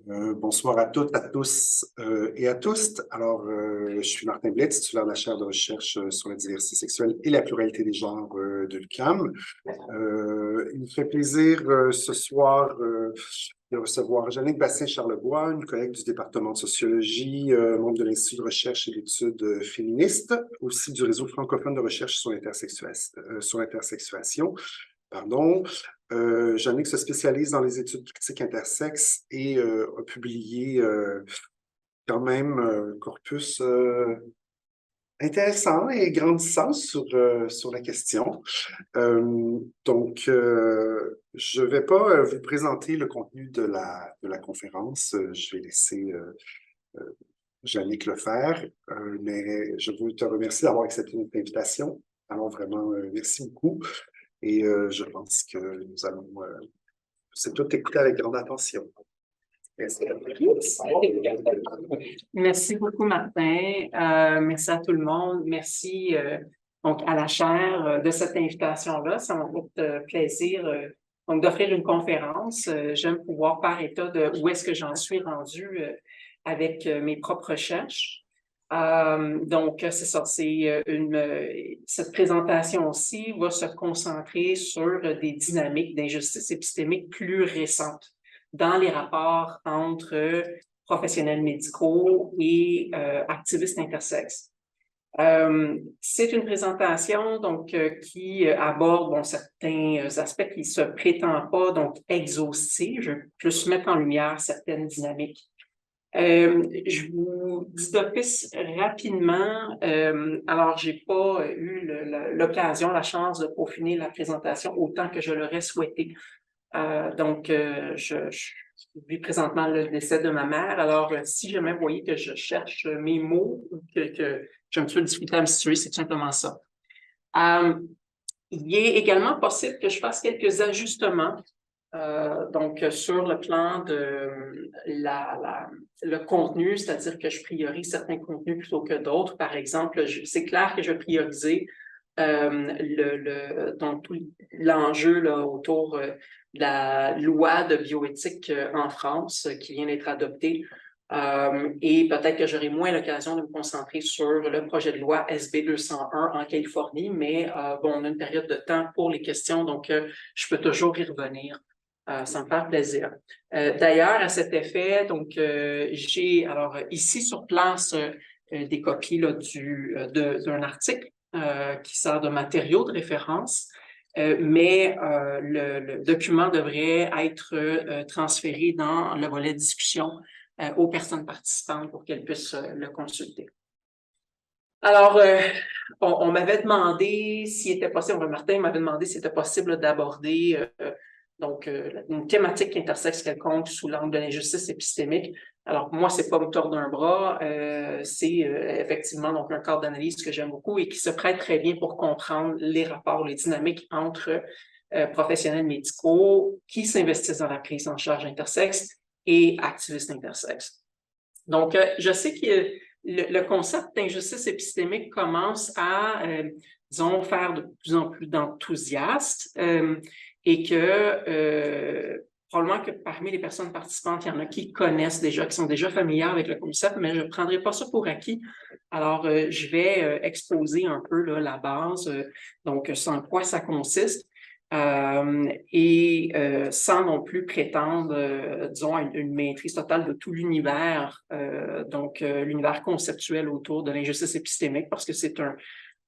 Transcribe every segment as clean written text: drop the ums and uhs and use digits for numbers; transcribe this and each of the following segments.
Bonsoir à toutes, à tous et à tous. Alors, je suis Martin Blais, titulaire de la chaire de recherche sur la diversité sexuelle et la pluralité des genres de l'UQAM. Il me fait plaisir ce soir de recevoir Jannick Bassin-Charlebois, une collègue du département de sociologie, membre de l'Institut de recherche et d'études féministes, aussi du réseau francophone de recherche sur l'intersexuation. Pardon. Jannick se spécialise dans les études critiques intersexes et a publié quand même un corpus intéressant et grandissant sur la question. Donc, je ne vais pas vous présenter le contenu de la conférence. Je vais laisser Jannick le faire, mais je veux te remercier d'avoir accepté notre invitation. Alors, vraiment, merci beaucoup. Et je pense que nous allons c'est tout écouter avec grande attention. Merci. Merci beaucoup, Martin. Merci à tout le monde. Merci donc à la chaire de cette invitation-là. Ça m'a fait plaisir donc d'offrir une conférence. J'aime pouvoir par état de où est-ce que j'en suis rendue avec mes propres recherches. Donc, c'est ça, cette présentation-ci va se concentrer sur des dynamiques d'injustice épistémique plus récentes dans les rapports entre professionnels médicaux et activistes intersexes. C'est une présentation donc qui aborde certains aspects qui ne se prétendent pas donc exhaustifs. Je vais plus mettre en lumière certaines dynamiques. Je vous dis d'office rapidement, alors j'ai pas eu l'occasion, la chance de peaufiner la présentation autant que je l'aurais souhaité. Donc, je vis présentement le décès de ma mère. Alors, si jamais vous voyez que je cherche mes mots ou que j'ai un petit peu de difficulté à me situer, c'est tout simplement ça. Il est également possible que je fasse quelques ajustements donc, sur le plan de le contenu, c'est-à-dire que je priorise certains contenus plutôt que d'autres. Par exemple, c'est clair que je vais prioriser donc tout l'enjeu autour de la loi de bioéthique en France qui vient d'être adoptée. Et peut-être que j'aurai moins l'occasion de me concentrer sur le projet de loi SB 201 en Californie, mais bon, on a une période de temps pour les questions, donc je peux toujours y revenir. Ça me fait plaisir. D'ailleurs, à cet effet, donc j'ai alors ici sur place des copies là, d'un article qui sert de matériau de référence, mais le document devrait être transféré dans le volet discussion aux personnes participantes pour qu'elles puissent le consulter. Alors, on m'avait demandé s'il était possible, Martin m'avait demandé s'il était possible d'aborder donc une thématique intersexe quelconque sous l'angle de l'injustice épistémique. Alors, moi, c'est pas me tordre un bras, c'est effectivement donc un cadre d'analyse que j'aime beaucoup et qui se prête très bien pour comprendre les rapports, les dynamiques entre professionnels médicaux qui s'investissent dans la prise en charge intersexes et activistes intersexes. Donc, je sais que le concept d'injustice épistémique commence à, disons, faire de plus en plus d'enthousiastes et que probablement que parmi les personnes participantes, il y en a qui connaissent déjà, qui sont déjà familières avec le concept, mais je ne prendrai pas ça pour acquis. Alors, je vais exposer un peu là, la base, donc en quoi ça consiste. Et sans non plus prétendre, disons, à une maîtrise totale de tout l'univers, donc l'univers conceptuel autour de l'injustice épistémique, parce que c'est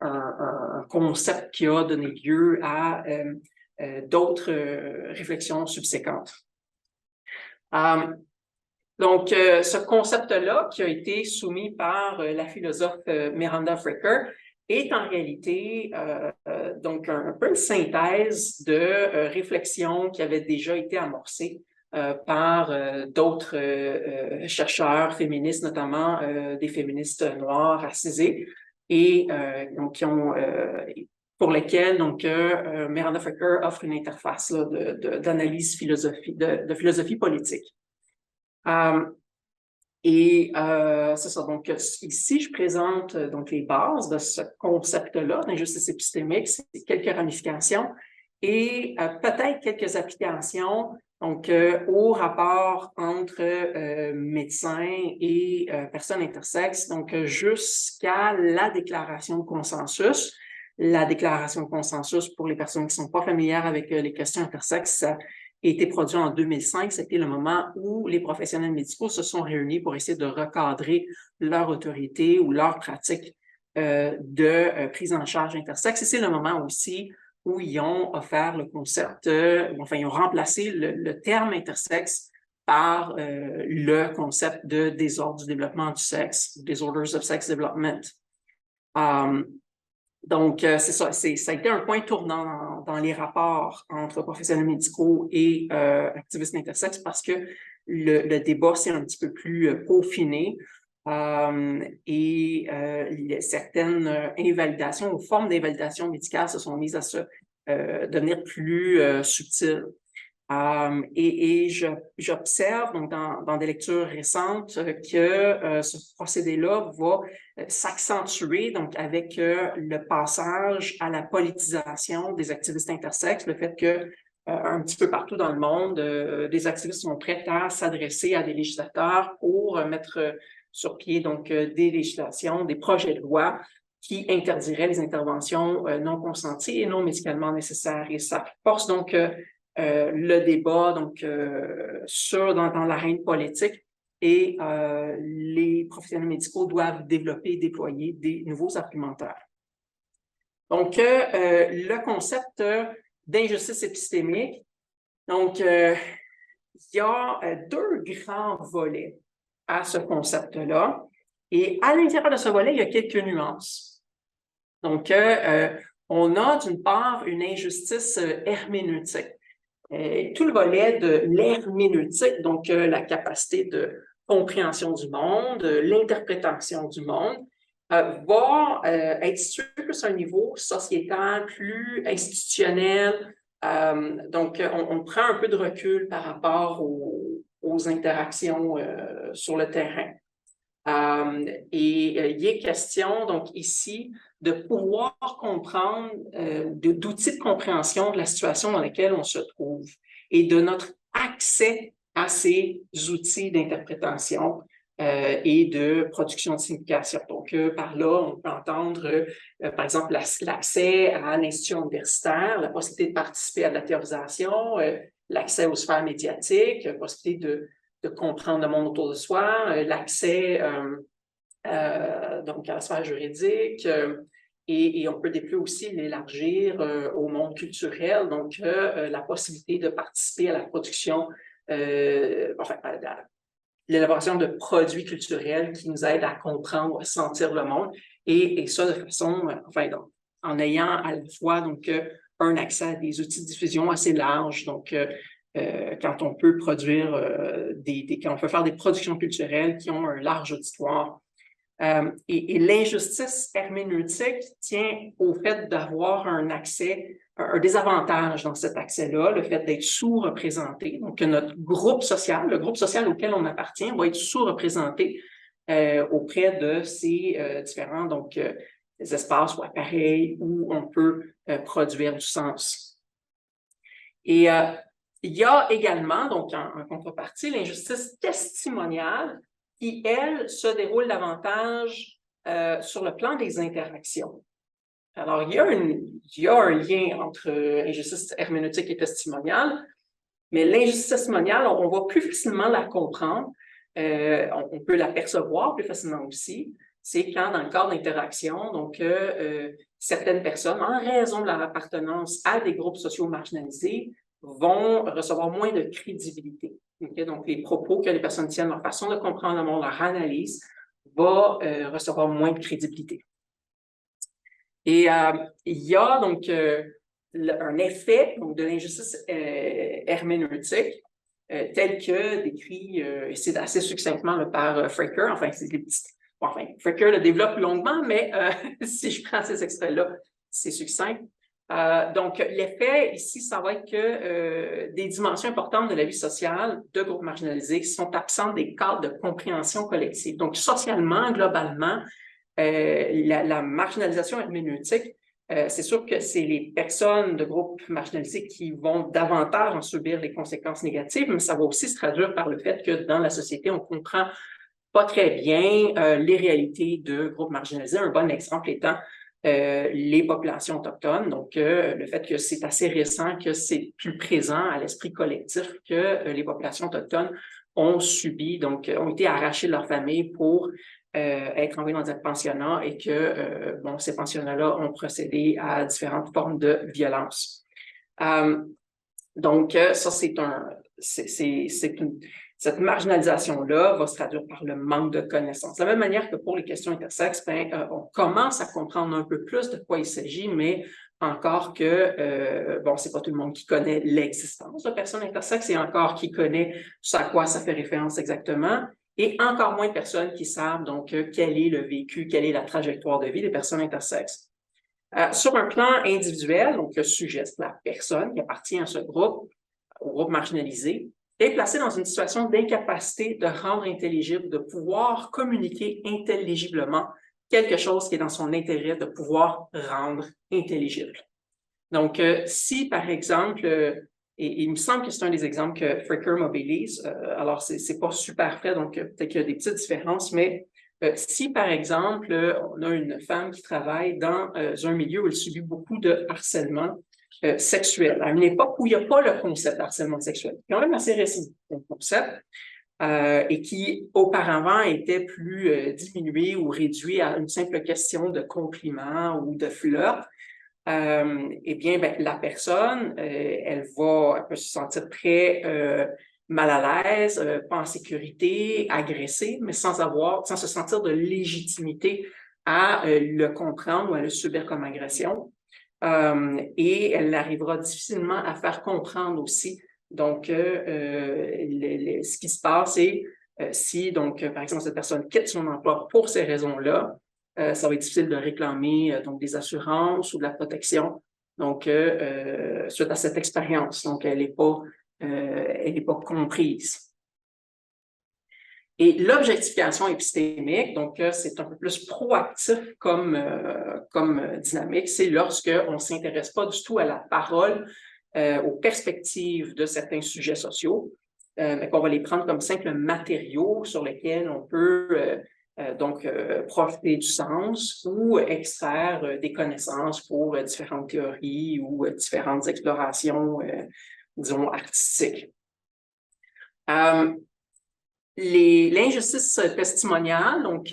un concept qui a donné lieu à d'autres réflexions subséquentes. Donc, ce concept-là, qui a été soumis par la philosophe Miranda Fricker, est en réalité donc un peu une synthèse de réflexions qui avaient déjà été amorcées par d'autres chercheurs féministes, notamment des féministes noires racisées, et donc qui ont pour lesquels donc Miranda Fricker offre une interface d'analyse de philosophie politique. C'est ça. Donc, ici, je présente donc les bases de ce concept-là d'injustice épistémique, c'est quelques ramifications et peut-être quelques applications Donc, au rapport entre médecins et personnes intersexes, donc jusqu'à la déclaration de consensus. La déclaration de consensus, pour les personnes qui ne sont pas familières avec les questions intersexes, ça a été produit en 2005. C'était le moment où les professionnels médicaux se sont réunis pour essayer de recadrer leur autorité ou leur pratique de prise en charge intersexe. Et c'est le moment aussi où ils ont offert le concept, ils ont remplacé le terme intersexe par le concept de désordre du développement du sexe, Disorders of Sex Development. Donc, c'est ça, ça a été un point tournant dans les rapports entre professionnels médicaux et activistes intersexes parce que le débat s'est un petit peu plus peaufiné. Certaines invalidations ou formes d'invalidation médicale se sont mises à se devenir plus subtiles. J'observe donc dans des lectures récentes que ce procédé-là va s'accentuer donc avec le passage à la politisation des activistes intersexes, le fait que un petit peu partout dans le monde, des activistes sont prêts à s'adresser à des législateurs pour mettre sur pied donc des législations, des projets de loi qui interdiraient les interventions non consenties et non médicalement nécessaires. Et ça force donc le débat donc dans l'arène politique et les professionnels médicaux doivent développer et déployer des nouveaux argumentaires. Donc, le concept d'injustice épistémique, donc il y a deux grands volets à ce concept-là. Et à l'intérieur de ce volet, il y a quelques nuances. Donc, on a d'une part une injustice herméneutique. Tout le volet de l'herméneutique, donc la capacité de compréhension du monde, l'interprétation du monde, va être situé plus à un niveau sociétal, plus institutionnel. Donc, on prend un peu de recul par rapport aux interactions sur le terrain. Il est question, donc ici, de pouvoir comprendre, d'outils de compréhension de la situation dans laquelle on se trouve et de notre accès à ces outils d'interprétation et de production de signification. Donc, par là, on peut entendre, par exemple, l'accès à l'institution universitaire, la possibilité de participer à de la théorisation, l'accès aux sphères médiatiques, la possibilité de comprendre le monde autour de soi, l'accès donc à la sphère juridique, et on peut depuis aussi l'élargir au monde culturel, donc la possibilité de participer à la production, l'élaboration de produits culturels qui nous aident à comprendre, à sentir le monde, et ça de façon, donc, en ayant à la fois donc, un accès à des outils de diffusion assez larges, donc quand on peut produire quand on peut faire des productions culturelles qui ont un large auditoire. Et l'injustice herméneutique tient au fait d'avoir un accès, un désavantage dans cet accès-là, le fait d'être sous-représenté. Donc, notre groupe social, le groupe social auquel on appartient, va être sous-représenté auprès de ces différents donc, des espaces ou appareils où on peut produire du sens. Et il y a également, donc en contrepartie, l'injustice testimoniale qui, elle, se déroule davantage sur le plan des interactions. Alors, il y a un lien entre injustice herméneutique et testimoniale, mais l'injustice testimoniale, on va plus facilement la comprendre, on peut la percevoir plus facilement aussi. C'est quand, dans le cadre d'interaction, donc certaines personnes, en raison de leur appartenance à des groupes sociaux marginalisés, vont recevoir moins de crédibilité. Okay? Donc, les propos que les personnes tiennent, leur façon de comprendre le monde, leur analyse, va recevoir moins de crédibilité. Et il y a donc un effet donc, de l'injustice herméneutique tel que décrit, et c'est assez succinctement là, par Fraker, enfin, c'est les petites. Bon, enfin, Fraker le développe longuement, mais si je prends ces extraits-là, c'est succinct. Donc, l'effet ici, ça va être que des dimensions importantes de la vie sociale de groupes marginalisés sont absentes des cadres de compréhension collective. Donc, socialement, globalement, la marginalisation herméneutique c'est sûr que c'est les personnes de groupes marginalisés qui vont davantage en subir les conséquences négatives, mais ça va aussi se traduire par le fait que dans la société, on comprend pas très bien les réalités de groupes marginalisés. Un bon exemple étant les populations autochtones. Donc, le fait que c'est assez récent, que c'est plus présent à l'esprit collectif que les populations autochtones ont subi, donc ont été arrachées de leur famille pour être envoyés dans des pensionnats et que bon, ces pensionnats-là ont procédé à différentes formes de violence. Donc, ça, cette marginalisation-là va se traduire par le manque de connaissances. De la même manière que pour les questions intersexes, on commence à comprendre un peu plus de quoi il s'agit, mais encore que, bon, c'est pas tout le monde qui connaît l'existence de personnes intersexes et encore qui connaît ce à quoi ça fait référence exactement, et encore moins de personnes qui savent donc quel est le vécu, quelle est la trajectoire de vie des personnes intersexes. Sur un plan individuel, donc le sujet, c'est la personne qui appartient à ce groupe, au groupe marginalisé, est placé dans une situation d'incapacité de rendre intelligible, de pouvoir communiquer intelligiblement quelque chose qui est dans son intérêt de pouvoir rendre intelligible. Donc, si par exemple, et il me semble que c'est un des exemples que Fricker mobilise, alors c'est pas super frais, donc peut-être qu'il y a des petites différences, mais si, par exemple, on a une femme qui travaille dans un milieu où elle subit beaucoup de harcèlement sexuel, à une époque où il n'y a pas le concept d'harcèlement sexuel, quand même assez récent, le concept, et qui auparavant était plus diminué ou réduit à une simple question de compliment ou de flirt, eh bien, la personne, elle peut se sentir très mal à l'aise, pas en sécurité, agressée, mais sans se sentir de légitimité à le comprendre ou à le subir comme agression. Et elle arrivera difficilement à faire comprendre aussi. Donc, ce qui se passe, c'est si, donc, par exemple, cette personne quitte son emploi pour ces raisons-là, ça va être difficile de réclamer donc des assurances ou de la protection. Donc, suite à cette expérience, donc elle n'est pas comprise. Et l'objectification épistémique, donc c'est un peu plus proactif comme dynamique, c'est lorsque on s'intéresse pas du tout à la parole, aux perspectives de certains sujets sociaux, mais qu'on va les prendre comme simples matériaux sur lesquels on peut donc profiter du sens ou extraire des connaissances pour différentes théories ou différentes explorations, disons, artistiques. L'injustice testimoniale, donc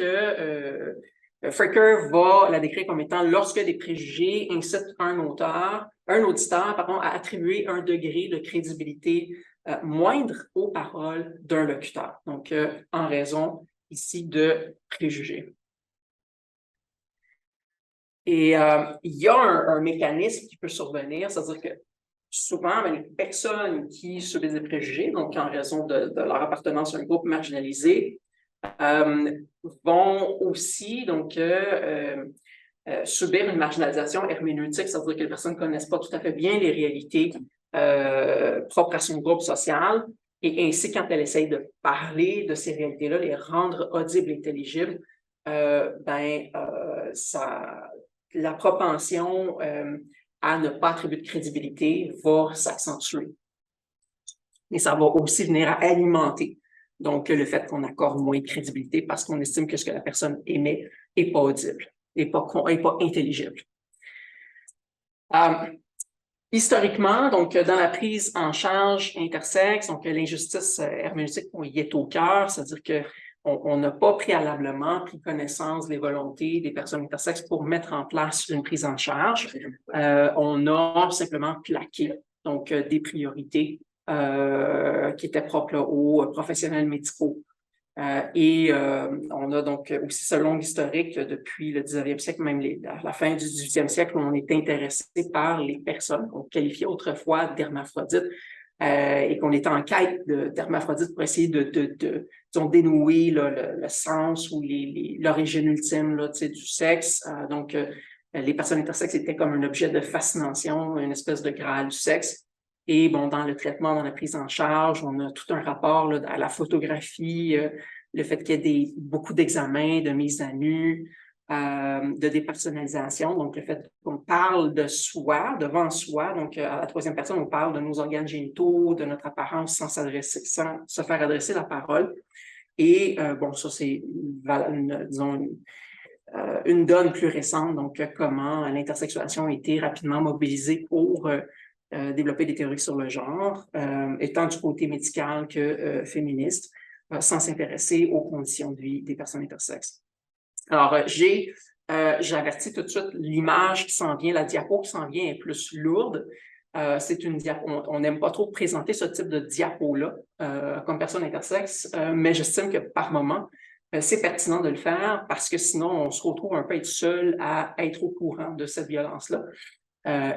Fricker va la décrire comme étant lorsque des préjugés incitent un auditeur, à attribuer un degré de crédibilité moindre aux paroles d'un locuteur. Donc, en raison ici de préjugés. Et il y a un mécanisme qui peut survenir, c'est-à-dire que souvent, les personnes qui subissent des préjugés, donc en raison de leur appartenance à un groupe marginalisé, vont aussi donc subir une marginalisation herméneutique, c'est-à-dire que les personnes ne connaissent pas tout à fait bien les réalités propres à son groupe social, et ainsi, quand elles essayent de parler de ces réalités-là, les rendre audibles et intelligibles, la propension à ne pas attribuer de crédibilité va s'accentuer. Et ça va aussi venir à alimenter donc le fait qu'on accorde moins de crédibilité parce qu'on estime que ce que la personne émet n'est pas audible, n'est pas intelligible. Historiquement, donc dans la prise en charge intersexe, donc l'injustice herméneutique, on y est au cœur, c'est-à-dire que on n'a pas préalablement pris connaissance des volontés des personnes intersexes pour mettre en place une prise en charge. On a simplement plaqué donc des priorités qui étaient propres aux professionnels médicaux. On a donc aussi ce long historique depuis le 19e siècle, même à la fin du 18e siècle, où on est intéressé par les personnes qu'on qualifiait autrefois d'hermaphrodites et qu'on était en quête d'hermaphrodites pour essayer de disons, dénouer là, le sens ou l'origine ultime là, du sexe. Donc, les personnes intersexes étaient comme un objet de fascination, une espèce de graal du sexe. Et bon, dans le traitement, dans la prise en charge, on a tout un rapport là, à la photographie, le fait qu'il y ait beaucoup d'examens, de mise à nu, de dépersonnalisation, donc le fait qu'on parle de soi, devant soi, donc à la troisième personne, on parle de nos organes génitaux, de notre apparence sans se faire adresser la parole. Et bon, ça c'est, disons, une donne plus récente, donc comment l'intersexuation a été rapidement mobilisée pour développer des théories sur le genre, étant du côté médical que féministe, sans s'intéresser aux conditions de vie des personnes intersexes. Alors, j'avertis tout de suite, l'image qui s'en vient, la diapo qui s'en vient est plus lourde. C'est une diapo, on n'aime pas trop présenter ce type de diapo-là comme personne intersexe, mais j'estime que par moment, c'est pertinent de le faire parce que sinon, on se retrouve un peu être seul à être au courant de cette violence-là.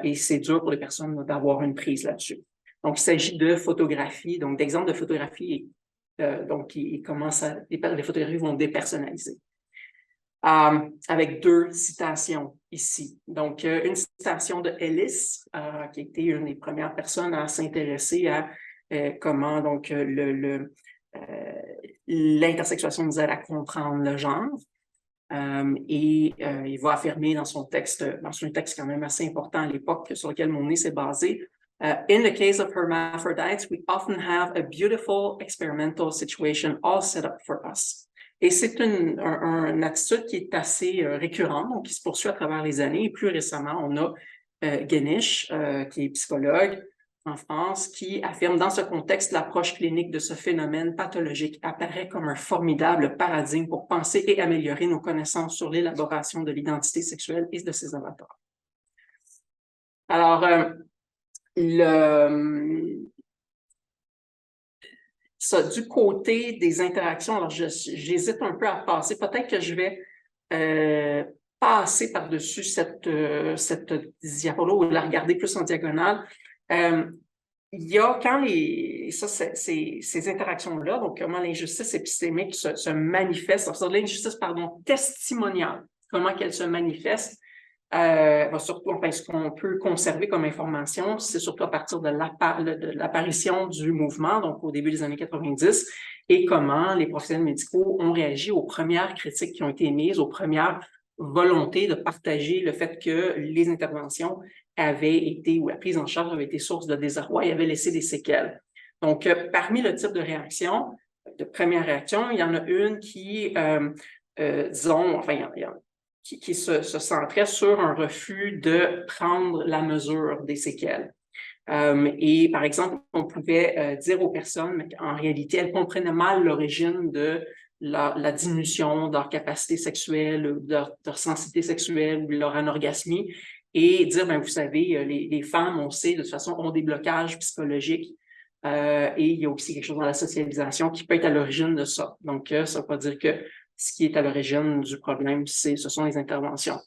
Et c'est dur pour les personnes d'avoir une prise là-dessus. Donc, il s'agit de photographies, donc d'exemples de photographies, donc comment les photographies vont dépersonnaliser. Avec deux citations ici. Donc, une citation de Ellis, qui a été une des premières personnes à s'intéresser à comment donc l'intersexuation nous aide à comprendre le genre. Il va affirmer dans un texte quand même assez important à l'époque sur lequel mon nez s'est basé, in the case of hermaphrodites, we often have a beautiful experimental situation all set up for us. Et c'est une attitude qui est assez récurrente, donc qui se poursuit à travers les années. Et plus récemment, on a Gueniche, qui est psychologue en France, qui affirme dans ce contexte l'approche clinique de ce phénomène pathologique apparaît comme un formidable paradigme pour penser et améliorer nos connaissances sur l'élaboration de l'identité sexuelle et de ses avatars. Alors, ça, du côté des interactions, alors j'hésite un peu à passer. Peut-être que je vais passer par-dessus cette diapo-là ou la regarder plus en diagonale. Il y a quand ces interactions-là, donc comment l'injustice épistémique se manifeste, l'injustice, testimoniale, comment qu'elle se manifeste, surtout, enfin, ce qu'on peut conserver comme information, c'est surtout à partir de l'apparition du mouvement, donc au début des années 90, et comment les professionnels médicaux ont réagi aux premières critiques qui ont été émises, aux premières volontés de partager le fait que les interventions avaient été, ou la prise en charge avait été source de désarroi et avait laissé des séquelles. Donc, parmi le type de réaction, de première réaction, il y en a une qui, disons, enfin, qui se centrait sur un refus de prendre la mesure des séquelles. Et par exemple, on pouvait dire aux personnes qu'en réalité, elles comprenaient mal l'origine de la diminution de leur capacité sexuelle, de leur sensibilité sexuelle ou de leur anorgasmie, et dire, vous savez, les femmes, on sait, de toute façon, ont des blocages psychologiques. Et il y a aussi quelque chose dans la socialisation qui peut être à l'origine de ça. Donc, ça ne veut pas dire que ce qui est à l'origine du problème, ce sont les interventions.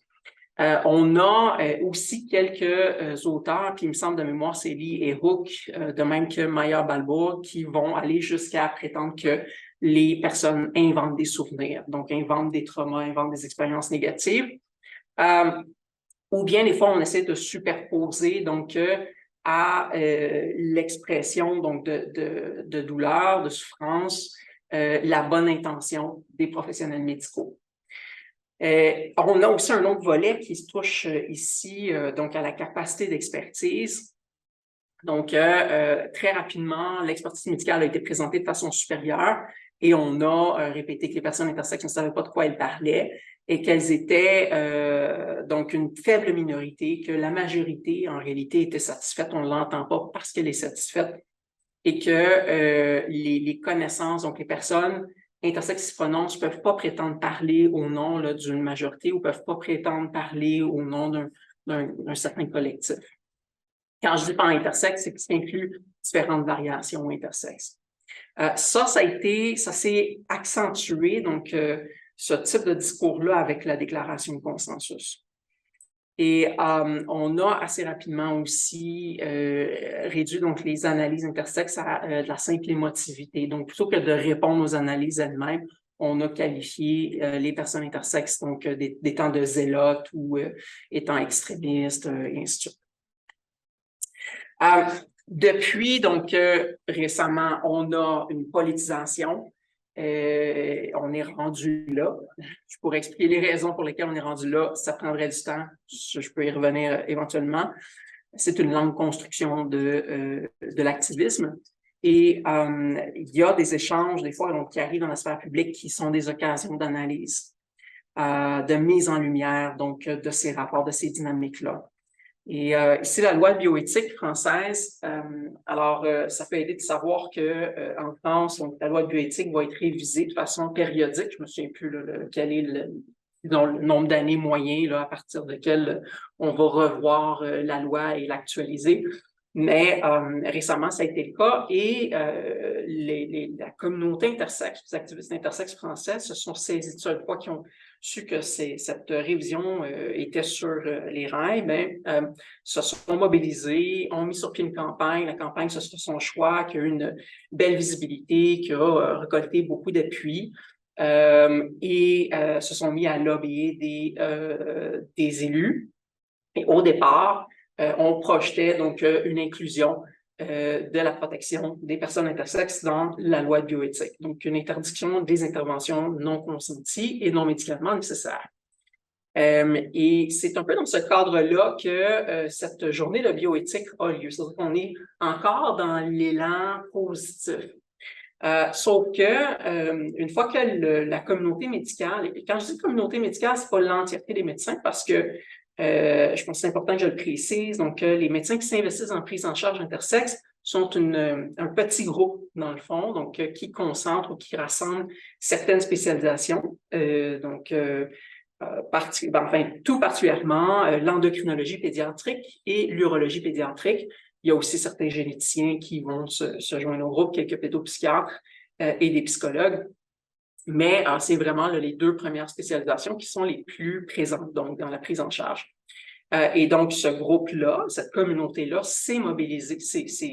On a aussi quelques auteurs, puis il me semble de mémoire, c'est Lee et Hook, de même que Maya Balboa, qui vont aller jusqu'à prétendre que les personnes inventent des souvenirs, donc inventent des traumas, inventent des expériences négatives. Ou bien, des fois, on essaie de superposer donc à l'expression donc de douleur, de souffrance, la bonne intention des professionnels médicaux. On a aussi un autre volet qui se touche ici donc à la capacité d'expertise. Donc, très rapidement, l'expertise médicale a été présentée de façon supérieure et on a répété que les personnes intersexes ne savaient pas de quoi elles parlaient et qu'elles étaient donc une faible minorité, que la majorité, en réalité, était satisfaite. On ne l'entend pas parce qu'elle est satisfaite et que les connaissances, donc les personnes intersexes qui se prononcent ne peuvent pas prétendre parler au nom d'une majorité ou ne peuvent pas prétendre parler au nom d'un certain collectif. Quand je dis pas intersexe, c'est que ça inclut différentes variations intersexes. Ça s'est accentué, donc, ce type de discours-là avec la déclaration de consensus. Et on a assez rapidement aussi réduit donc, les analyses intersexes à de la simple émotivité. Donc, plutôt que de répondre aux analyses elles-mêmes, on a qualifié les personnes intersexes donc d'étant de zélotes ou étant extrémistes, et ainsi de suite. Depuis, donc, récemment, on a une politisation On est rendu là. Je pourrais expliquer les raisons pour lesquelles on est rendu là. Ça prendrait du temps. Je peux y revenir éventuellement. C'est une longue construction de l'activisme. Et il y a des échanges, des fois, donc, qui arrivent dans la sphère publique qui sont des occasions d'analyse, de mise en lumière, donc, de ces rapports, de ces dynamiques-là. Et ici, la loi de bioéthique française, ça peut aider de savoir que en France, donc, la loi de bioéthique va être révisée de façon périodique. Je ne me souviens plus quel est le nombre d'années moyen à partir duquel on va revoir la loi et l'actualiser. Mais récemment, ça a été le cas et la communauté intersexe, les activistes intersexes français se sont saisis de ça. Une fois qu'ils ont su que cette révision était sur les rails, se sont mobilisés, ont mis sur pied une campagne. La campagne, ce sera son choix, qui a eu une belle visibilité, qui a récolté beaucoup d'appui. Et se sont mis à lobbyer des élus. Et au départ, on projetait donc une inclusion de la protection des personnes intersexes dans la loi de bioéthique. Donc, une interdiction des interventions non consenties et non médicalement nécessaires. Et c'est un peu dans ce cadre-là que cette journée de bioéthique a lieu. C'est-à-dire qu'on est encore dans l'élan positif. Sauf que une fois que la communauté médicale, et quand je dis communauté médicale, c'est pas l'entièreté des médecins parce que je pense que c'est important que je le précise. Donc, les médecins qui s'investissent en prise en charge intersexes sont un petit groupe, dans le fond, donc qui concentre ou qui rassemble certaines spécialisations. Tout particulièrement l'endocrinologie pédiatrique et l'urologie pédiatrique. Il y a aussi certains généticiens qui vont se joindre au groupe, quelques pédopsychiatres et des psychologues. Mais c'est vraiment les deux premières spécialisations qui sont les plus présentes donc, dans la prise en charge. Et donc, ce groupe-là, cette communauté-là s'est mobilisée,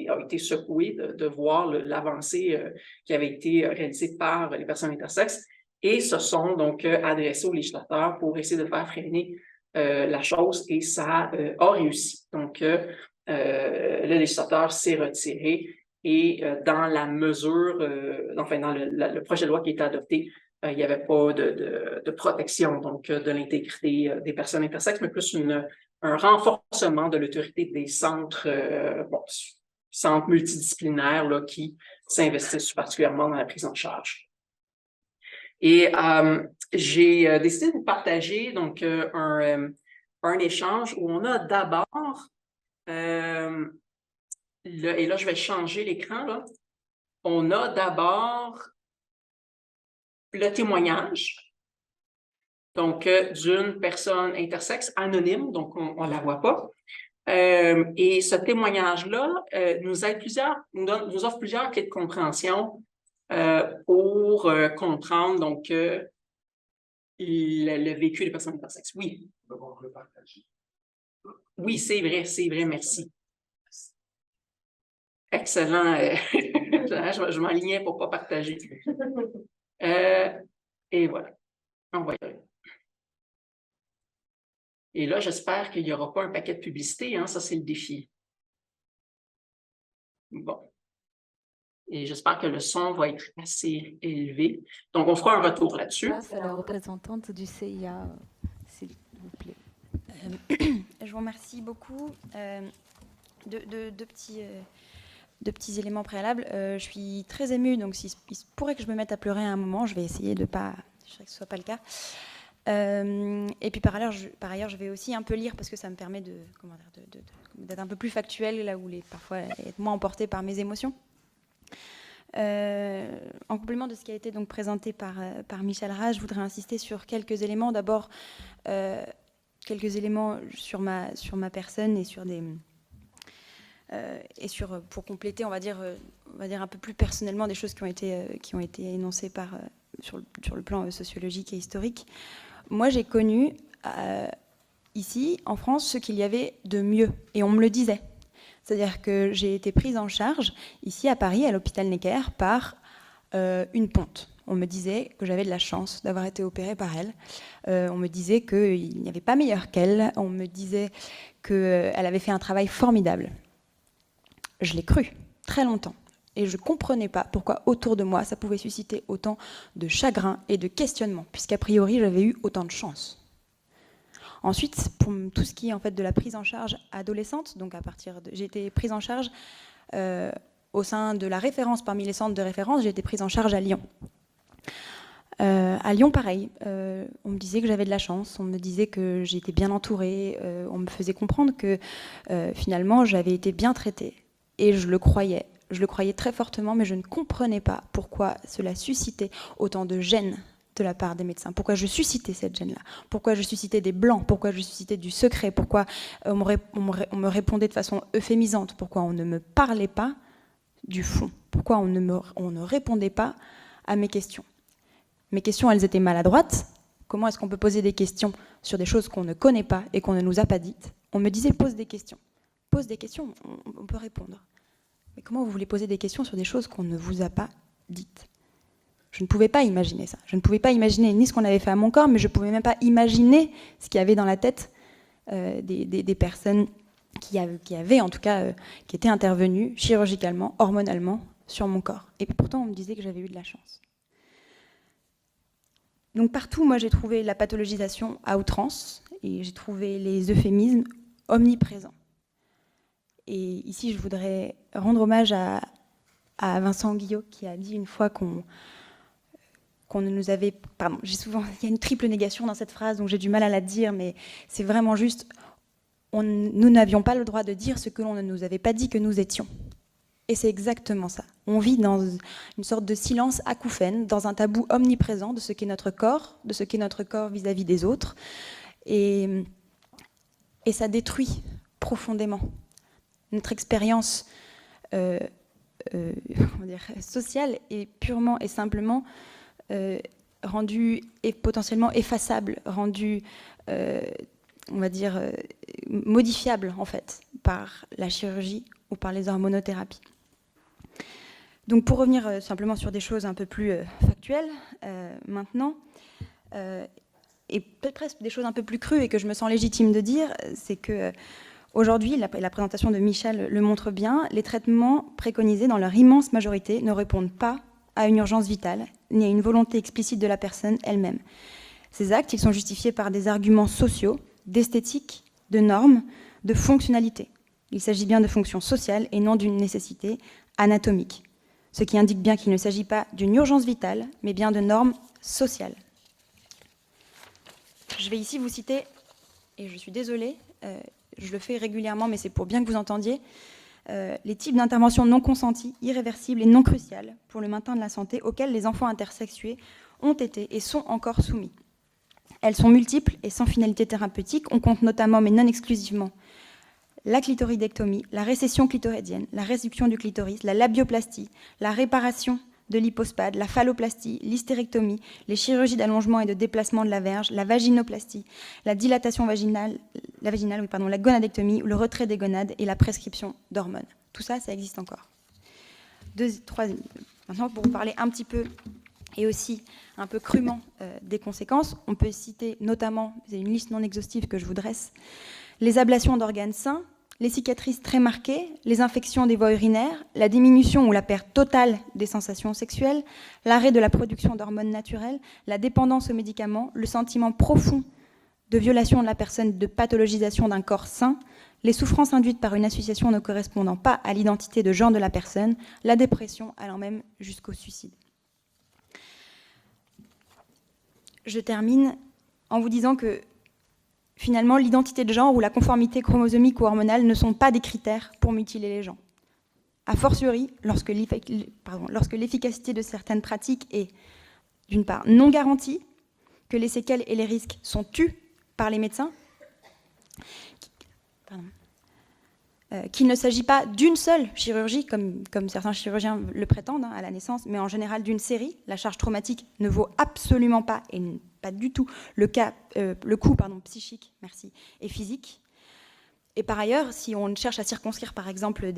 a été secouée de voir l'avancée qui avait été réalisée par les personnes intersexes et se sont donc adressés aux législateurs pour essayer de faire freiner la chose et ça a réussi. Donc, le législateur s'est retiré et dans la mesure, dans le projet de loi qui a été adopté, il n'y avait pas de protection donc de l'intégrité des personnes intersexes, mais plus un renforcement de l'autorité des centres multidisciplinaires qui s'investissent particulièrement dans la prise en charge. Et j'ai décidé de vous partager donc un échange où on a d'abord et là, je vais changer l'écran. On a d'abord le témoignage donc d'une personne intersexe anonyme, donc on ne la voit pas. Et ce témoignage-là nous offre plusieurs clés de compréhension pour comprendre donc le vécu des personnes intersexes. Oui. Oui, c'est vrai, merci. Excellent. Je m'alignais pour ne pas partager. Et voilà. On va y arriver. Et là, j'espère qu'il n'y aura pas un paquet de publicité. Ça, c'est le défi. Bon. Et j'espère que le son va être assez élevé. Donc, on fera un retour là-dessus. C'est la représentante du CIA, s'il vous plaît. Je vous remercie beaucoup. Deux petits éléments préalables. Je suis très émue, donc il se pourrait que je me mette à pleurer à un moment. Je vais essayer de pas... Je sais que ce ne soit pas le cas. Et puis par ailleurs, je vais aussi un peu lire parce que ça me permet d'être un peu plus factuel, là où parfois être moins emportée par mes émotions. En complément de ce qui a été donc présenté par Michel Raj, je voudrais insister sur quelques éléments. D'abord, quelques éléments sur ma personne et pour compléter, on va dire un peu plus personnellement des choses qui ont été énoncées sur le plan sociologique et historique. Moi, j'ai connu ici, en France, ce qu'il y avait de mieux, et on me le disait. C'est-à-dire que j'ai été prise en charge, ici à Paris, à l'hôpital Necker, par une ponte. On me disait que j'avais de la chance d'avoir été opérée par elle. On me disait qu'il n'y avait pas meilleur qu'elle. On me disait qu'elle avait fait un travail formidable. Je l'ai cru, très longtemps. Et je ne comprenais pas pourquoi autour de moi, ça pouvait susciter autant de chagrin et de questionnement, puisqu'a priori, j'avais eu autant de chance. Ensuite, pour tout ce qui est en fait de la prise en charge adolescente, donc j'ai été prise en charge au sein de la référence parmi les centres de référence, j'ai été prise en charge à Lyon. À Lyon, pareil, on me disait que j'avais de la chance, on me disait que j'étais bien entourée, on me faisait comprendre que finalement j'avais été bien traitée. Et je le croyais très fortement, mais je ne comprenais pas pourquoi cela suscitait autant de gêne de la part des médecins. Pourquoi je suscitais cette gêne-là? Pourquoi je suscitais des blancs? Pourquoi je suscitais du secret? Pourquoi on me répondait de façon euphémisante? Pourquoi on ne me parlait pas du fond? Pourquoi on ne répondait pas à mes questions? Mes questions, elles étaient maladroites. Comment est-ce qu'on peut poser des questions sur des choses qu'on ne connaît pas et qu'on ne nous a pas dites? On me disait, pose des questions. Pose des questions, on peut répondre. Mais comment vous voulez poser des questions sur des choses qu'on ne vous a pas dites? Je ne pouvais pas imaginer ça. Je ne pouvais pas imaginer ni ce qu'on avait fait à mon corps, mais je ne pouvais même pas imaginer ce qu'il y avait dans la tête des personnes qui avaient, en tout cas, qui étaient intervenues chirurgicalement, hormonalement, sur mon corps. Et pourtant, on me disait que j'avais eu de la chance. Donc partout, moi, j'ai trouvé la pathologisation à outrance, et j'ai trouvé les euphémismes omniprésents. Et ici, je voudrais rendre hommage à Vincent Guillot, qui a dit une fois qu'on ne nous avait... Pardon, il y a une triple négation dans cette phrase, donc j'ai du mal à la dire, mais c'est vraiment juste, nous n'avions pas le droit de dire ce que l'on ne nous avait pas dit que nous étions. Et c'est exactement ça. On vit dans une sorte de silence acouphène, dans un tabou omniprésent de ce qu'est notre corps, vis-à-vis des autres, et ça détruit profondément notre expérience sociale est purement et simplement rendue et potentiellement effaçable, rendue, on va dire, modifiable en fait par la chirurgie ou par les hormonothérapies. Donc pour revenir simplement sur des choses un peu plus factuelles maintenant, et peut-être presque des choses un peu plus crues et que je me sens légitime de dire, c'est que aujourd'hui, la présentation de Michel le montre bien, les traitements préconisés dans leur immense majorité ne répondent pas à une urgence vitale, ni à une volonté explicite de la personne elle-même. Ces actes, ils sont justifiés par des arguments sociaux, d'esthétique, de normes, de fonctionnalité. Il s'agit bien de fonctions sociales et non d'une nécessité anatomique, ce qui indique bien qu'il ne s'agit pas d'une urgence vitale, mais bien de normes sociales. Je vais ici vous citer, et je suis désolée, je le fais régulièrement, mais c'est pour bien que vous entendiez, les types d'interventions non consenties, irréversibles et non cruciales pour le maintien de la santé auxquelles les enfants intersexués ont été et sont encore soumis. Elles sont multiples et sans finalité thérapeutique. On compte notamment, mais non exclusivement, la clitoridectomie, la récession clitoridienne, la réduction du clitoris, la labioplastie, la réparation de l'hypospade, la phalloplastie, l'hystérectomie, les chirurgies d'allongement et de déplacement de la verge, la vaginoplastie, la dilatation vaginale, la gonadectomie, le retrait des gonades et la prescription d'hormones. Tout ça, ça existe encore. Maintenant, pour vous parler un petit peu et aussi un peu crûment des conséquences, on peut citer notamment, c'est une liste non exhaustive que je vous dresse, les ablations d'organes sains, les cicatrices très marquées, les infections des voies urinaires, la diminution ou la perte totale des sensations sexuelles, l'arrêt de la production d'hormones naturelles, la dépendance aux médicaments, le sentiment profond de violation de la personne, de pathologisation d'un corps sain, les souffrances induites par une association ne correspondant pas à l'identité de genre de la personne, la dépression allant même jusqu'au suicide. Je termine en vous disant que finalement, l'identité de genre ou la conformité chromosomique ou hormonale ne sont pas des critères pour mutiler les gens. A fortiori, lorsque l'efficacité de certaines pratiques est, d'une part, non garantie, que les séquelles et les risques sont tus par les médecins, qu'il ne s'agit pas d'une seule chirurgie, comme certains chirurgiens le prétendent à la naissance, mais en général d'une série. La charge traumatique ne vaut absolument pas, et pas du tout, le coût psychique et physique. Et par ailleurs, si on cherche à circonscrire, par exemple,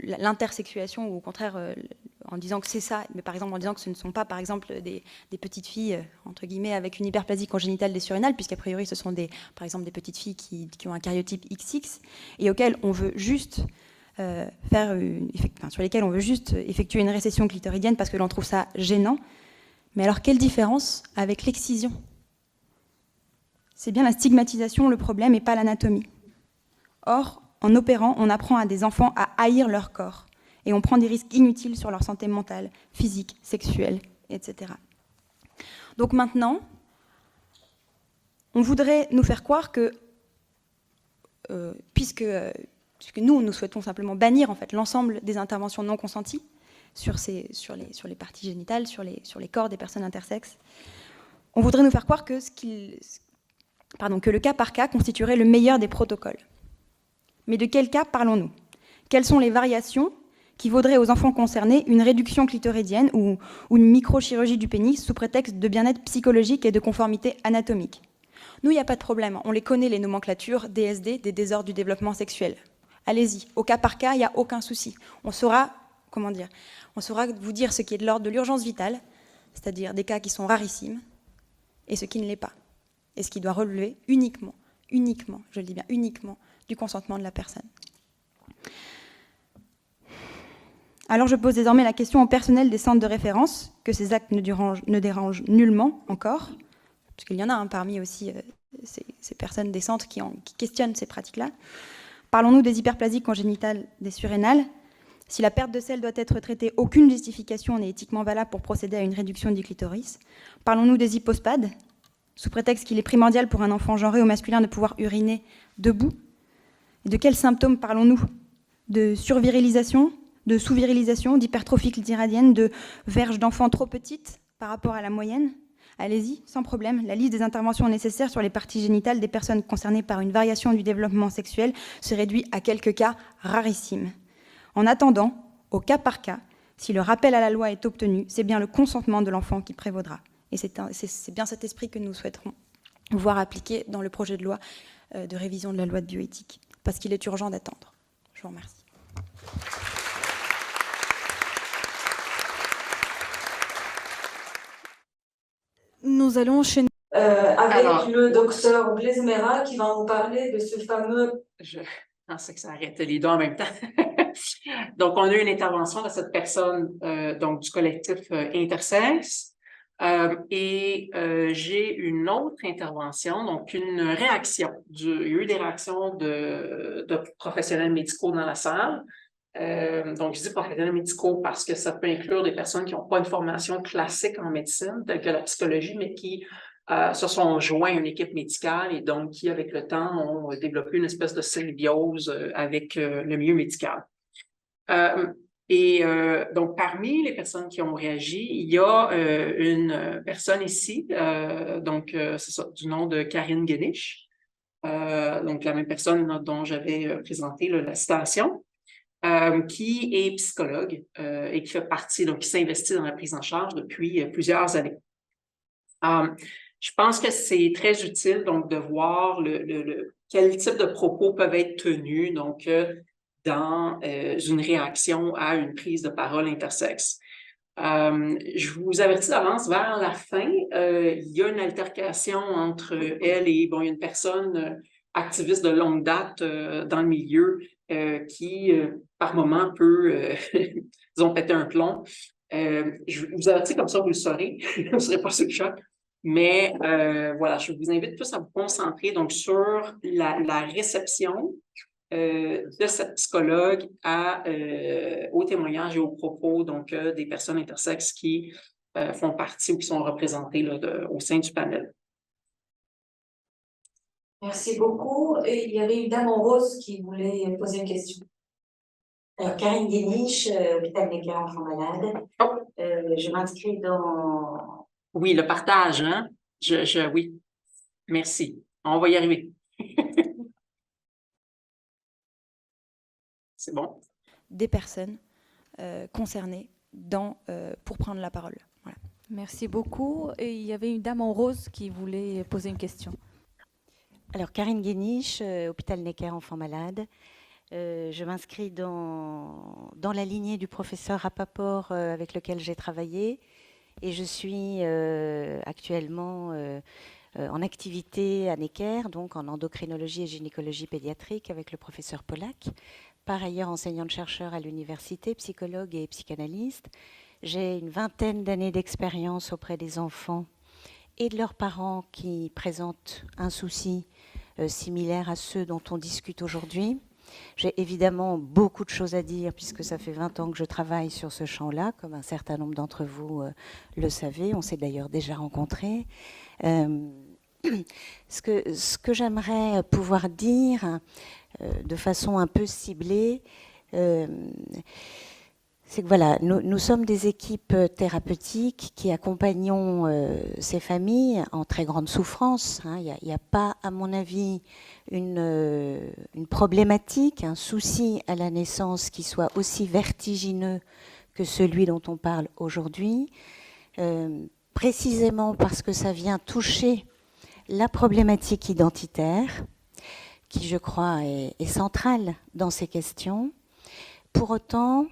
l'intersexuation, ou au contraire, en disant que c'est ça, mais par exemple en disant que ce ne sont pas, par exemple, des petites filles, entre guillemets, avec une hyperplasie congénitale des surrénales, puisqu'a priori, ce sont par exemple des petites filles qui ont un karyotype XX, et auxquelles on veut juste sur lesquels on veut juste effectuer une récession clitoridienne parce que l'on trouve ça gênant. Mais alors, quelle différence avec l'excision? C'est bien la stigmatisation le problème et pas l'anatomie. Or, en opérant, on apprend à des enfants à haïr leur corps et on prend des risques inutiles sur leur santé mentale, physique, sexuelle, etc. Donc maintenant, on voudrait nous faire croire que, puisque nous souhaitons simplement bannir en fait, l'ensemble des interventions non consenties sur les parties génitales, sur les corps des personnes intersexes, on voudrait nous faire croire que le cas par cas constituerait le meilleur des protocoles. Mais de quel cas parlons-nous? Quelles sont les variations qui vaudraient aux enfants concernés une réduction clitoridienne ou une microchirurgie du pénis sous prétexte de bien-être psychologique et de conformité anatomique? Nous, il n'y a pas de problème. On les connaît, les nomenclatures DSD, des désordres du développement sexuel. Allez-y, au cas par cas, il n'y a aucun souci. On saura vous dire ce qui est de l'ordre de l'urgence vitale, c'est-à-dire des cas qui sont rarissimes, et ce qui ne l'est pas. Et ce qui doit relever uniquement, je le dis bien, uniquement, du consentement de la personne. Alors je pose désormais la question au personnel des centres de référence, que ces actes ne dérangent nullement encore, parce qu'il y en a parmi aussi ces personnes des centres qui questionnent ces pratiques-là. Parlons-nous des hyperplasies congénitales des surrénales. Si la perte de sel doit être traitée, aucune justification n'est éthiquement valable pour procéder à une réduction du clitoris. Parlons-nous des hypospades, sous prétexte qu'il est primordial pour un enfant genré au masculin de pouvoir uriner debout. Et de quels symptômes parlons-nous? De survirilisation, de sous-virilisation, d'hypertrophie clitoridienne, de verges d'enfants trop petites par rapport à la moyenne? Allez-y, sans problème. La liste des interventions nécessaires sur les parties génitales des personnes concernées par une variation du développement sexuel se réduit à quelques cas rarissimes. En attendant, au cas par cas, si le rappel à la loi est obtenu, c'est bien le consentement de l'enfant qui prévaudra. Et c'est bien cet esprit que nous souhaiterons voir appliqué dans le projet de loi de révision de la loi de bioéthique, parce qu'il est urgent d'attendre. Je vous remercie. Nous allons enchaîner avec le docteur Blaise Mera qui va nous parler de ce fameux... Je pensais que ça arrêtait les deux en même temps. Donc, on a eu une intervention de cette personne donc du collectif Intersexe. J'ai une autre intervention, donc une réaction. Il y a eu des réactions de professionnels médicaux dans la salle. Donc, je dis professionnels médicaux parce que ça peut inclure des personnes qui n'ont pas une formation classique en médecine, telle que la psychologie, mais qui se sont joints à une équipe médicale et donc qui, avec le temps, ont développé une espèce de symbiose avec le milieu médical. Donc, parmi les personnes qui ont réagi, il y a une personne ici, c'est ça, du nom de Karine Guéniche, donc la même personne dont j'avais présenté la citation, qui est psychologue et qui fait partie, donc qui s'investit dans la prise en charge depuis plusieurs années. Je pense que c'est très utile donc de voir quel type de propos peuvent être tenus donc dans une réaction à une prise de parole intersexe. Je vous avertis d'avance, vers la fin, il y a une altercation entre elle et il y a une personne activiste de longue date dans le milieu qui, par moment, peut, disons, péter un plomb. Je vous avertis comme ça, vous le saurez, vous ne serez pas sous le choc. Mais voilà, je vous invite tous à vous concentrer donc sur la réception de cette psychologue aux témoignages et aux propos donc, des personnes intersexes qui font partie ou qui sont représentées là, au sein du panel. Merci beaucoup. Et il y avait une dame en rose qui voulait poser une question. Alors, Karine Guéniche, hôpital Necker enfants malades. Oh. Je m'inscris dans... Oui, le partage, hein? Oui. Merci. On va y arriver. C'est bon. Des personnes concernées pour prendre la parole. Voilà. Merci beaucoup. Et il y avait une dame en rose qui voulait poser une question. Alors, Karine Guéniche, hôpital Necker enfants malades. Je m'inscris dans la lignée du professeur Rapaport avec lequel j'ai travaillé. Et je suis actuellement en activité à Necker, donc en endocrinologie et gynécologie pédiatrique avec le professeur Pollack. par ailleurs enseignante-chercheur à l'université, psychologue et psychanalyste. J'ai une vingtaine d'années d'expérience auprès des enfants et de leurs parents qui présentent un souci similaire à ceux dont on discute aujourd'hui. J'ai évidemment beaucoup de choses à dire puisque ça fait 20 ans que je travaille sur ce champ-là, comme un certain nombre d'entre vous le savez. On s'est d'ailleurs déjà rencontrés. Ce que j'aimerais pouvoir dire de façon un peu ciblée, c'est que voilà, nous sommes des équipes thérapeutiques qui accompagnons ces familles en très grande souffrance. Il n'y a pas, à mon avis, une problématique, un souci à la naissance qui soit aussi vertigineux que celui dont on parle aujourd'hui, précisément parce que ça vient toucher la problématique identitaire, qui, je crois, est centrale dans ces questions. Pour autant,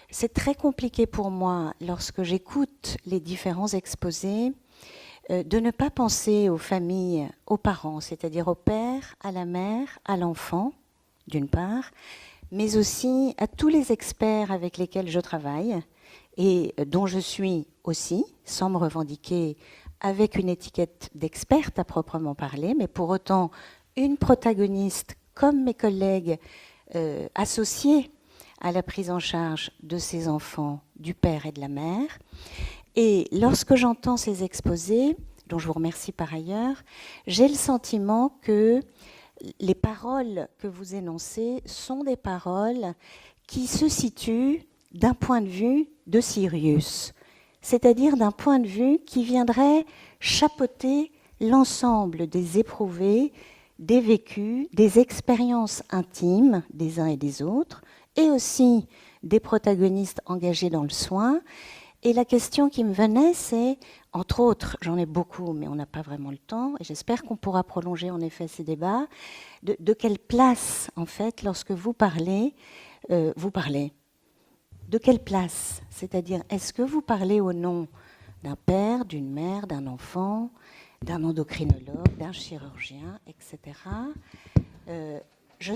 c'est très compliqué pour moi, lorsque j'écoute les différents exposés, de ne pas penser aux familles, aux parents, c'est-à-dire au père, à la mère, à l'enfant, d'une part, mais aussi à tous les experts avec lesquels je travaille et dont je suis aussi, sans me revendiquer avec une étiquette d'experte à proprement parler, mais pour autant une protagoniste comme mes collègues associés à la prise en charge de ces enfants, du père et de la mère. Et lorsque j'entends ces exposés, dont je vous remercie par ailleurs, j'ai le sentiment que les paroles que vous énoncez sont des paroles qui se situent d'un point de vue de Sirius, c'est-à-dire d'un point de vue qui viendrait chapeauter l'ensemble des éprouvés, des vécus, des expériences intimes des uns et des autres, et aussi des protagonistes engagés dans le soin. Et la question qui me venait, c'est, entre autres, j'en ai beaucoup, mais on n'a pas vraiment le temps, et j'espère qu'on pourra prolonger en effet ces débats, de quelle place, en fait, lorsque vous parlez, de quelle place? C'est-à-dire, est-ce que vous parlez au nom d'un père, d'une mère, d'un enfant, d'un endocrinologue, d'un chirurgien, etc. Je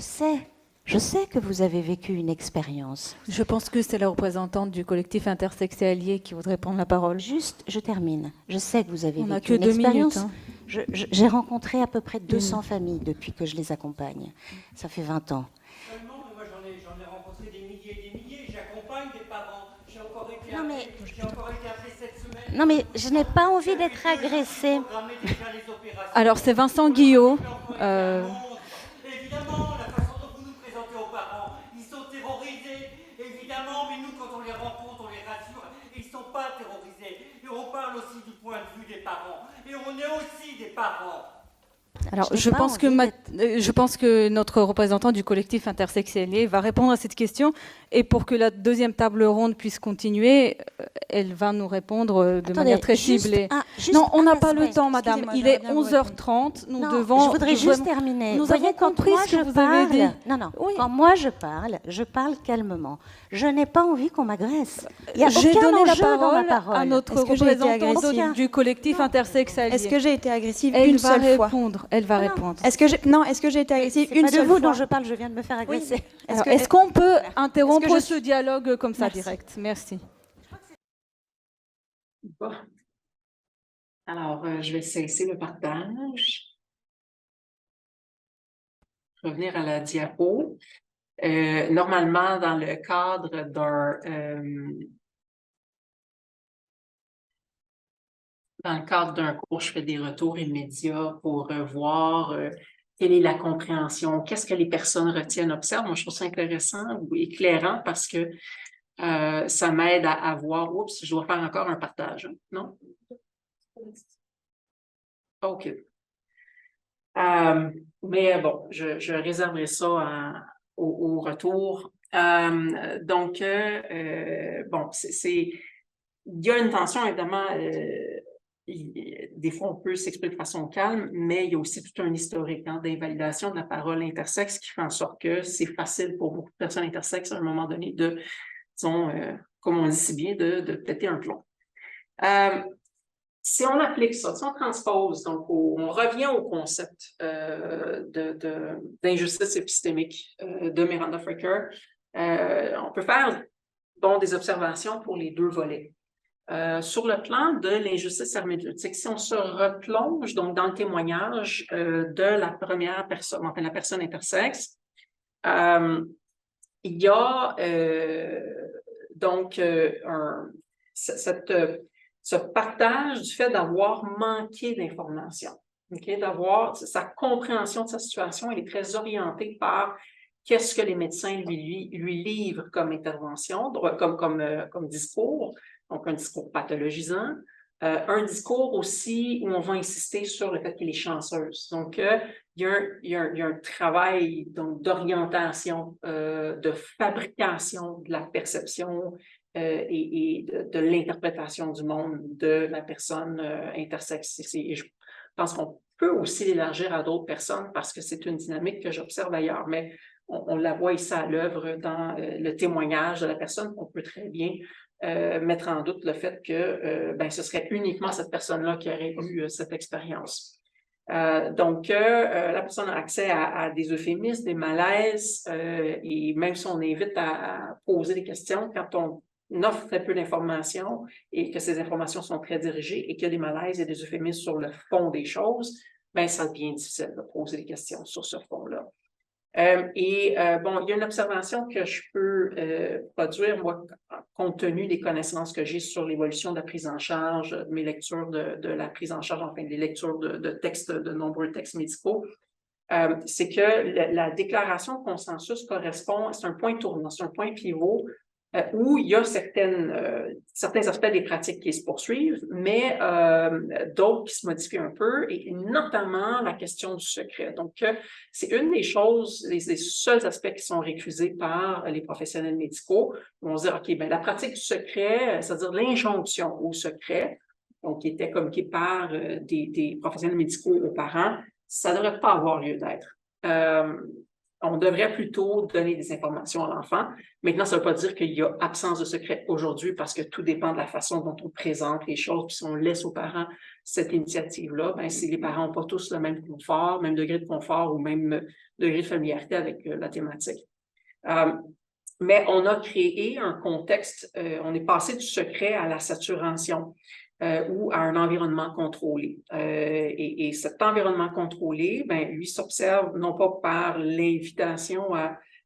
sais que vous avez vécu une expérience. Je pense que c'est la représentante du collectif intersexualier qui voudrait prendre la parole. Juste, je termine. Je sais que vous avez On n'a vécu que une 2 expérience. minutes. J'ai rencontré à peu près 200 familles depuis que je les accompagne. Ça fait 20 ans. Seulement, moi j'en ai rencontré des milliers et des milliers. J'accompagne des parents. J'ai encore été appelé cette semaine. Non mais je n'ai pas envie d'être agressée. Alors c'est Vincent Guillot. Évidemment, la façon dont vous nous présentez aux parents, ils sont terrorisés, évidemment, mais nous, quand on les rencontre, on les rassure, ils ne sont pas terrorisés. Et on parle aussi du point de vue des parents. Et on est aussi des parents. Alors, je pense que notre représentant du collectif intersexualier va répondre à cette question. Et pour que la deuxième table ronde puisse continuer, elle va nous répondre de manière très ciblée. Non, on n'a pas le temps, madame. Il est 11h30. Nous devons. Je voudrais juste terminer. Nous avons compris ce que vous avez dit. Non. Oui. Quand moi je parle calmement. Je n'ai pas envie qu'on m'agresse. J'ai donné la parole à notre représentante du collectif intersexualier. Est-ce que j'ai été agressive Elle une va seule fois? répondre. Elle va répondre. Est-ce que j'ai été agressive une seule fois? seule fois? Dont je parle, je viens de me faire agresser. Est-ce qu'on peut interrompre ce dialogue comme ça direct? Merci. Bon. Alors, je vais cesser le partage. Revenir à la diapo. Normalement, dans le cadre d'un cours, je fais des retours immédiats pour voir quelle est la compréhension, qu'est-ce que les personnes retiennent, observent. Moi, je trouve ça intéressant ou éclairant parce que ça m'aide à voir. Oups, je dois faire encore un partage. Non? OK. Mais bon, je réserverai ça au retour. Donc, bon, il y a une tension, évidemment. Des fois, on peut s'exprimer de façon calme, mais il y a aussi tout un historique d'invalidation de la parole intersexe qui fait en sorte que c'est facile pour beaucoup de personnes intersexes à un moment donné de, disons, comme on dit si bien, de péter un plomb. Si on applique ça, si on transpose, donc on revient au concept d'injustice épistémique de Miranda Fricker, on peut faire des observations pour les deux volets. Sur le plan de l'injustice herméneutique, si on se replonge donc dans le témoignage de la première personne, enfin la personne intersexe, il y a ce partage du fait d'avoir manqué d'informations, d'avoir sa compréhension de sa situation, elle est très orientée par qu'est-ce que les médecins lui livrent comme intervention, comme discours, donc un discours pathologisant, un discours aussi où on va insister sur le fait qu'elle est chanceuse. Donc, il y a un travail d'orientation, de fabrication de la perception et de l'interprétation du monde de la personne intersexe. Et je pense qu'on peut aussi l'élargir à d'autres personnes parce que c'est une dynamique que j'observe ailleurs, mais on la voit ici à l'œuvre dans le témoignage de la personne. On peut très bien mettre en doute le fait que ce serait uniquement cette personne-là qui aurait eu cette expérience. La personne a accès à des euphémismes, des malaises, et même si on invite à poser des questions, quand on offre très peu d'informations et que ces informations sont très dirigées et qu'il y a des malaises et des euphémismes sur le fond des choses, ça devient difficile de poser des questions sur ce fond-là. Il y a une observation que je peux produire, moi, compte tenu des connaissances que j'ai sur l'évolution de la prise en charge, de mes lectures de la prise en charge, enfin des lectures de textes, de nombreux textes médicaux, c'est que la déclaration de consensus correspond, c'est un point tournant, c'est un point pivot où il y a certains aspects des pratiques qui se poursuivent, mais d'autres qui se modifient un peu, et notamment la question du secret. Donc, c'est une des choses, les seuls aspects qui sont récusés par les professionnels médicaux. On se dit, OK, la pratique du secret, c'est-à-dire l'injonction au secret, donc qui était communiquée par des professionnels médicaux aux parents, ça ne devrait pas avoir lieu d'être. On devrait plutôt donner des informations à l'enfant. Maintenant, ça ne veut pas dire qu'il y a absence de secret aujourd'hui parce que tout dépend de la façon dont on présente les choses. Puis si on laisse aux parents cette initiative-là, si les parents n'ont pas tous le même confort, même degré de confort ou même degré de familiarité avec la thématique. Mais on a créé un contexte, on est passé du secret à la saturation. Ou à un environnement contrôlé. Et cet environnement contrôlé, lui s'observe non pas par l'invitation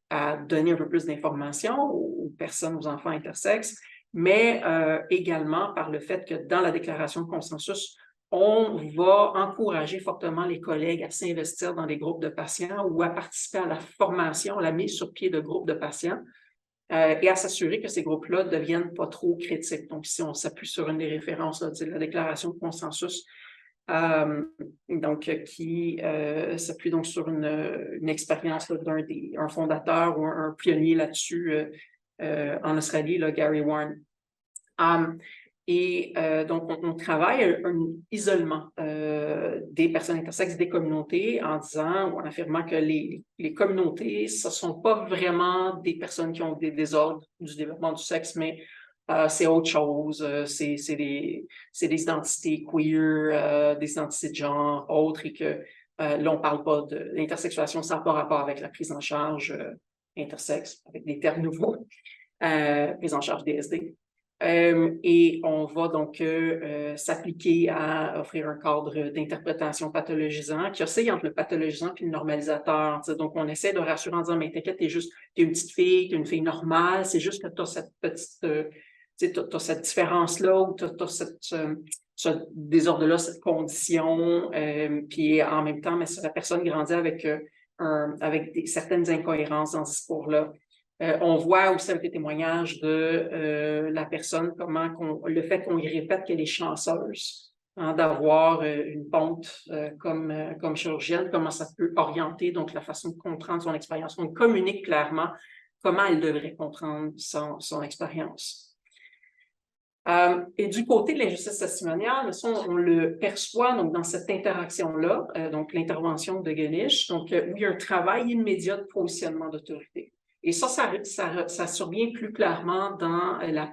à donner un peu plus d'informations aux personnes, aux enfants intersexes, mais également par le fait que dans la déclaration de consensus, on va encourager fortement les collègues à s'investir dans des groupes de patients ou à participer à la formation, à la mise sur pied de groupes de patients. Et à s'assurer que ces groupes-là ne deviennent pas trop critiques. Donc, si on s'appuie sur une des références de la déclaration de consensus, qui s'appuie donc sur une expérience d'un fondateur ou un pionnier là-dessus en Australie, Gary Warren. Donc, on travaille un isolement des personnes intersexes, des communautés, en disant ou en affirmant que les communautés, ce ne sont pas vraiment des personnes qui ont des désordres du développement du sexe, mais c'est autre chose. C'est des identités queer, des identités de genre, autres, et que là, on ne parle pas de l'intersexuation, ça n'a pas rapport avec la prise en charge intersexe, avec des termes nouveaux, prise en charge DSD. Et on va donc s'appliquer à offrir un cadre d'interprétation pathologisant qui oscille entre le pathologisant et le normalisateur. Donc, on essaie de rassurer en disant, mais t'inquiète, t'es une petite fille, t'es une fille normale, c'est juste que t'as cette petite, t'as cette différence-là ou t'as ce désordre-là, cette condition, puis en même temps, mais la personne grandit avec certaines incohérences dans ce discours-là. On voit aussi avec les témoignages de la personne, le fait qu'on y répète qu'elle est chanceuse, d'avoir une ponte comme chirurgienne, comment ça peut orienter donc la façon de comprendre son expérience. On communique clairement comment elle devrait comprendre son expérience. Et du côté de l'injustice testimoniale, on le perçoit donc, dans cette interaction-là, donc l'intervention de Genich, donc où il y a un travail immédiat de positionnement d'autorité. Et ça survient plus clairement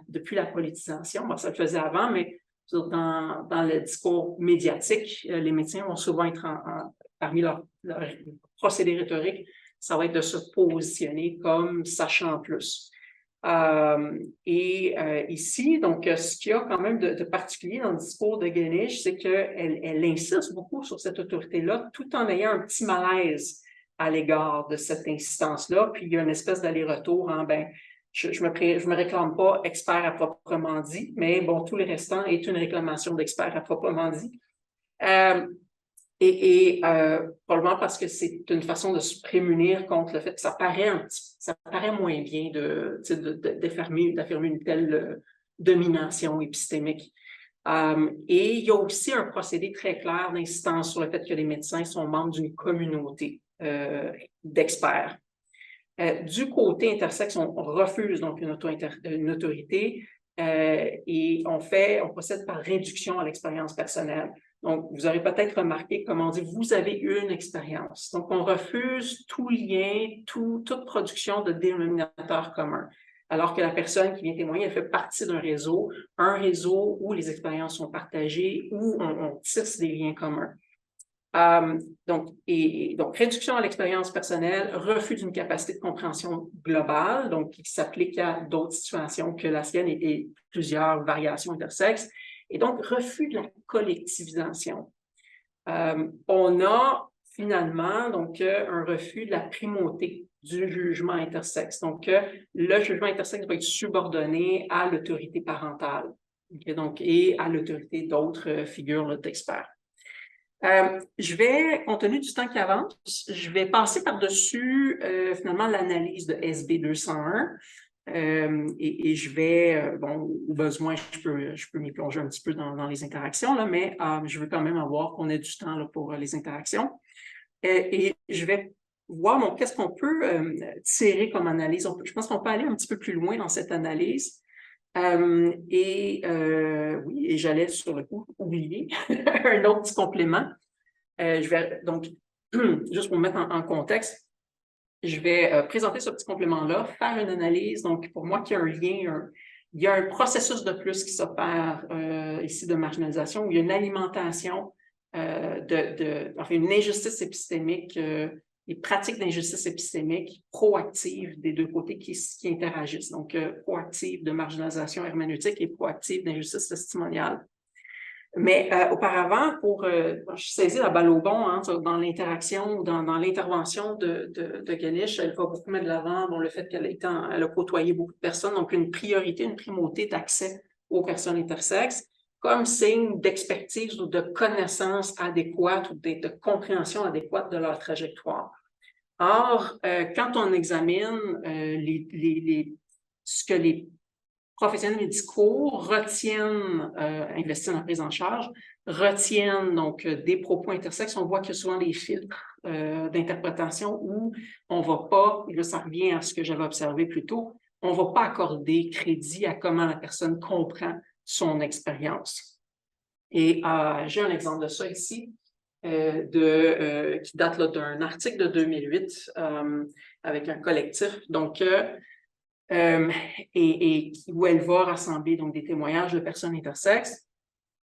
depuis la politisation. Ça le faisait avant, mais dans le discours médiatique, les médecins vont souvent être parmi leurs procédés rhétoriques, ça va être de se positionner comme sachant plus. Ici, donc, ce qu'il y a quand même de particulier dans le discours de Guenich, c'est qu'elle insiste beaucoup sur cette autorité-là, tout en ayant un petit malaise à l'égard de cette instance-là. Puis il y a une espèce d'aller-retour en, je me réclame pas expert à proprement dit, mais bon, tout le restant est une réclamation d'expert à proprement dit. Probablement parce que c'est une façon de se prémunir contre le fait que ça paraît moins bien d'affirmer une telle domination épistémique. Et il y a aussi un procédé très clair d'insistance sur le fait que les médecins sont membres d'une communauté d'experts. Du côté intersexe, on refuse donc une autorité et on procède par réduction à l'expérience personnelle. Donc, vous aurez peut-être remarqué, comme on dit, vous avez une expérience. Donc, on refuse tout lien, toute production de dénominateur commun. Alors que la personne qui vient témoigner, elle fait partie d'un réseau, un réseau où les expériences sont partagées, où on tisse des liens communs. Donc, réduction à l'expérience personnelle, refus d'une capacité de compréhension globale, donc qui s'applique à d'autres situations que la sienne et plusieurs variations intersexes, et donc refus de la collectivisation. On a finalement donc un refus de la primauté du jugement intersexe. Donc, le jugement intersexe va être subordonné à l'autorité parentale, et à l'autorité d'autres figures d'experts. Compte tenu du temps qui avance, je vais passer par-dessus finalement l'analyse de SB 201 et je vais, au besoin, je peux m'y plonger un petit peu dans les interactions, là, mais je veux quand même avoir qu'on ait du temps là, pour les interactions. Et je vais voir qu'est-ce qu'on peut tirer comme analyse. Je pense qu'on peut aller un petit peu plus loin dans cette analyse. Oui, et j'allais sur le coup oublier un autre petit complément. Je vais donc, juste pour mettre en contexte, je vais présenter ce petit complément-là, faire une analyse. Donc, pour moi, qu'il y a un lien, il y a un processus de plus qui s'opère ici de marginalisation, où il y a une alimentation, une injustice épistémique, les pratiques d'injustice épistémique proactives des deux côtés qui interagissent. Donc, proactive de marginalisation herméneutique et proactive d'injustice testimoniale. Mais auparavant, je saisis la balle au bon dans l'interaction ou dans l'intervention de Guenich, elle va beaucoup mettre de l'avant le fait qu'elle a côtoyé beaucoup de personnes, donc une priorité, une primauté d'accès aux personnes intersexes comme signe d'expertise ou de connaissance adéquate ou de compréhension adéquate de leur trajectoire. Or, quand on examine ce que les professionnels médicaux retiennent, investir dans la prise en charge, retiennent donc des propos intersexes, on voit qu'il y a souvent des filtres d'interprétation où on ne va pas, et là ça revient à ce que j'avais observé plus tôt, on ne va pas accorder crédit à comment la personne comprend son expérience. Et j'ai un exemple de ça ici, qui date d'un article de 2008 avec un collectif, donc, où elle va rassembler donc, des témoignages de personnes intersexes,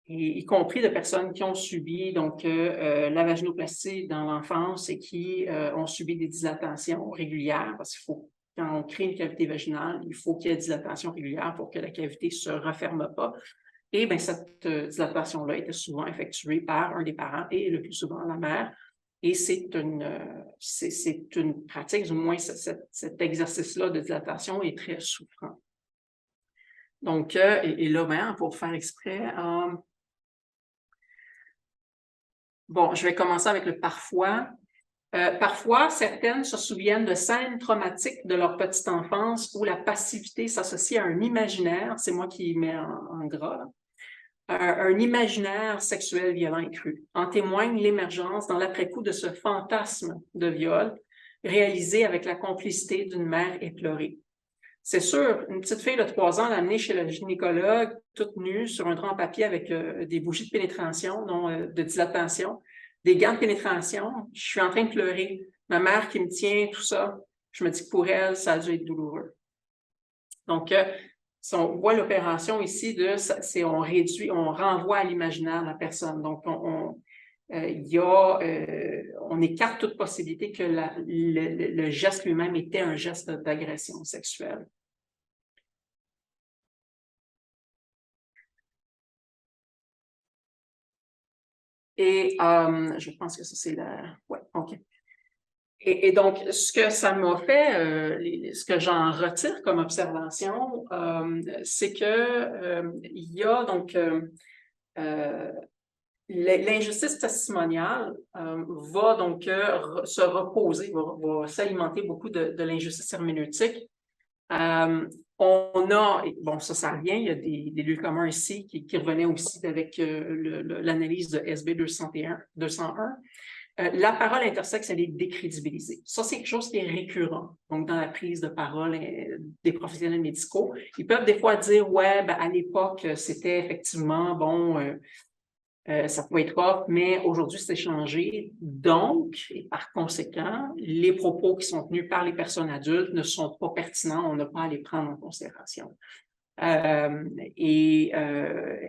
y compris de personnes qui ont subi donc, la vaginoplastie dans l'enfance et qui ont subi des dilatations régulières, parce qu'il faut, quand on crée une cavité vaginale, il faut qu'il y ait des dilatations régulières pour que la cavité ne se referme pas. Et cette dilatation-là était souvent effectuée par un des parents et le plus souvent la mère. Et c'est une pratique, du moins cet exercice-là de dilatation est très souffrant. Donc, et là, pour faire exprès, je vais commencer avec le parfois. Parfois, certaines se souviennent de scènes traumatiques de leur petite enfance où la passivité s'associe à un imaginaire, c'est moi qui mets en gras, là, un imaginaire sexuel violent et cru. En témoigne l'émergence dans l'après-coup de ce fantasme de viol réalisé avec la complicité d'une mère éplorée. C'est sûr, une petite fille de 3 ans l'a amenée chez le gynécologue, toute nue, sur un drap en papier avec des bougies de pénétration, de dilatation, des gants de pénétration. Je suis en train de pleurer. Ma mère qui me tient, tout ça. Je me dis que pour elle, ça a dû être douloureux. Donc, si on voit l'opération ici, on réduit, on renvoie à l'imaginaire la personne. Donc, on écarte toute possibilité que le geste lui-même était un geste d'agression sexuelle. Et je pense que ça, c'est la... Ouais, OK. Et donc, ce que ça m'a fait, ce que j'en retire comme observation, c'est que il y a donc l'injustice testimoniale va donc se reposer, va s'alimenter beaucoup de l'injustice herméneutique. On a, bon, ça revient, il y a des lieux communs ici qui revenaient aussi avec l'analyse de SB 201. La parole intersexe, elle est décrédibilisée. Ça, c'est quelque chose qui est récurrent. Donc, dans la prise de parole des professionnels médicaux, ils peuvent des fois dire, ouais, ben, à l'époque, c'était effectivement, bon, ça pouvait être off, mais aujourd'hui, c'est changé. Donc, et par conséquent, les propos qui sont tenus par les personnes adultes ne sont pas pertinents, on n'a pas à les prendre en considération.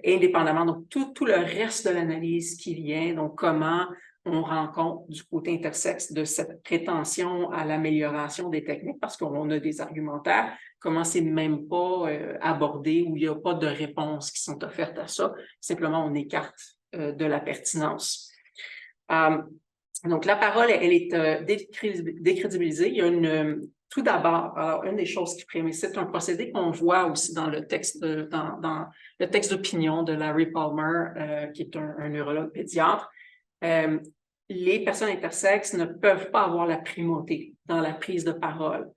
Indépendamment, donc tout le reste de l'analyse qui vient, donc comment on rend compte du côté intersexe de cette prétention à l'amélioration des techniques, parce qu'on a des argumentaires, comment c'est même pas abordé, ou il n'y a pas de réponses qui sont offertes à ça, simplement on écarte de la pertinence. Donc la parole, elle est décrédibilisée. Il y a tout d'abord, alors une des choses qui prémisse, c'est un procédé qu'on voit aussi dans le texte, dans le texte d'opinion de Larry Palmer, qui est un neurologue pédiatre. Les personnes intersexes ne peuvent pas avoir la primauté dans la prise de parole.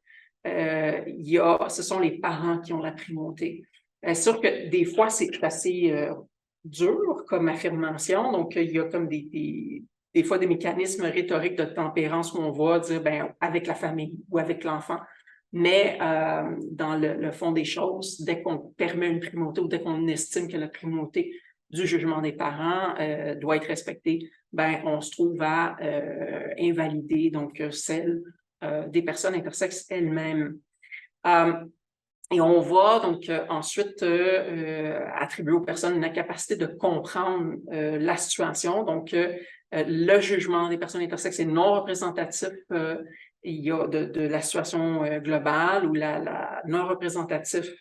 Ce sont les parents qui ont la primauté. C'est sûr que des fois, c'est assez dur comme affirmation. Donc, il y a comme des fois des mécanismes rhétoriques de tempérance où on va dire, ben, avec la famille ou avec l'enfant. Mais dans le fond des choses, dès qu'on permet une primauté ou dès qu'on estime que la primauté du jugement des parents doit être respectée, ben, on se trouve à invalider donc celle des personnes intersexes elles-mêmes. Et on va donc ensuite attribuer aux personnes une incapacité de comprendre la situation. Donc, le jugement des personnes intersexes est non représentatif il y a de la situation globale, ou la non représentatif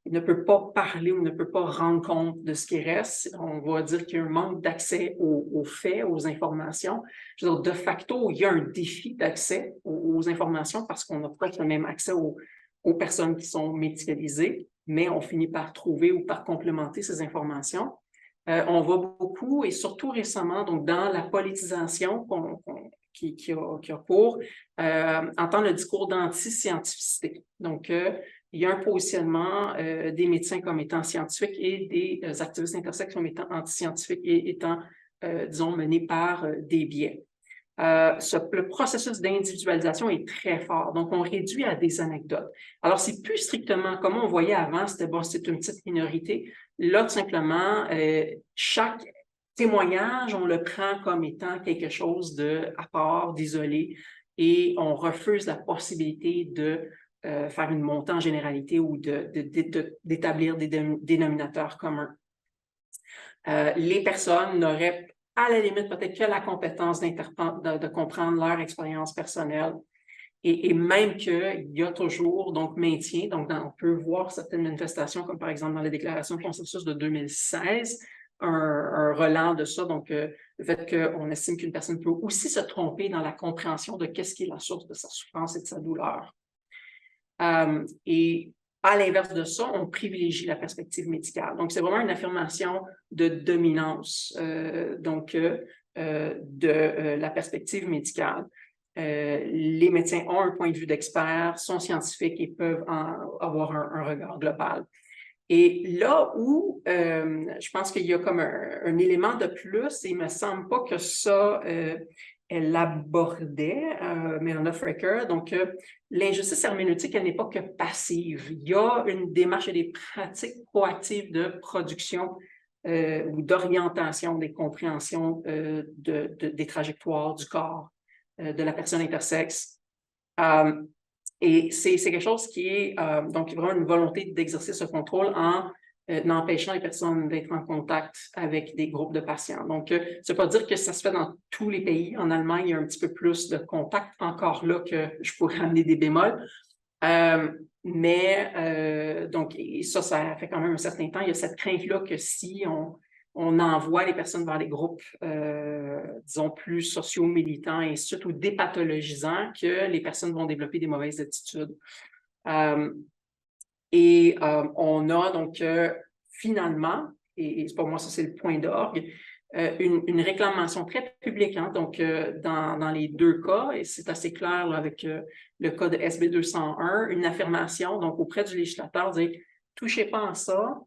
il ne peut pas parler ou ne peut pas rendre compte de ce qui reste. On va dire qu'il y a un manque d'accès aux faits, aux informations. Je veux dire, de facto, il y a un défi d'accès aux informations parce qu'on n'a pas le même accès aux personnes qui sont médicalisées, mais on finit par trouver ou par complémenter ces informations. On voit beaucoup, et surtout récemment, donc dans la politisation qui a cours, entendre le discours d'anti-scientificité. Donc, il y a un positionnement des médecins comme étant scientifiques et des activistes intersexes comme étant anti-scientifiques et étant, disons, menés par des biais. Le processus d'individualisation est très fort. Donc, on réduit à des anecdotes. Alors, c'est plus strictement comme on voyait avant, c'était bon, c'est une petite minorité. Là, tout simplement, chaque témoignage, on le prend comme étant quelque chose à part, d'isolé, et on refuse la possibilité de faire une montée en généralité ou d'établir des dénominateurs communs. Les personnes n'auraient à la limite peut-être que la compétence de comprendre leur expérience personnelle, et même qu'il y a toujours donc maintien, donc on peut voir certaines manifestations comme par exemple dans la déclaration de consensus de 2016, un relent de ça, donc le fait qu'on estime qu'une personne peut aussi se tromper dans la compréhension de qu'est-ce qui est la source de sa souffrance et de sa douleur. Et à l'inverse de ça, on privilégie la perspective médicale. Donc, c'est vraiment une affirmation de dominance de la perspective médicale. Les médecins ont un point de vue d'expert, sont scientifiques et peuvent avoir un regard global. Et là où je pense qu'il y a comme un élément de plus, et il ne me semble pas que ça, elle abordait, Melinda Frecker, donc l'injustice herméneutique, elle n'est pas que passive. Il y a une démarche et des pratiques proactives de production ou d'orientation des compréhensions des trajectoires du corps de la personne intersexe. Et c'est quelque chose qui est donc vraiment une volonté d'exercer ce contrôle en empêchant les personnes d'être en contact avec des groupes de patients. Donc, ça ne veut pas dire que ça se fait dans tous les pays. En Allemagne, il y a un petit peu plus de contact, encore là que je pourrais amener des bémols. Donc, et ça fait quand même un certain temps. Il y a cette crainte-là que si on envoie les personnes vers les groupes, disons, plus sociaux, militants, et ainsi de suite, ou dépathologisants, que les personnes vont développer des mauvaises attitudes. On a donc finalement, et pour moi, ça c'est le point d'orgue, une réclamation très publique, hein, donc dans les deux cas, et c'est assez clair là, avec le cas de SB 201, une affirmation donc auprès du législateur, dire « touchez pas à ça,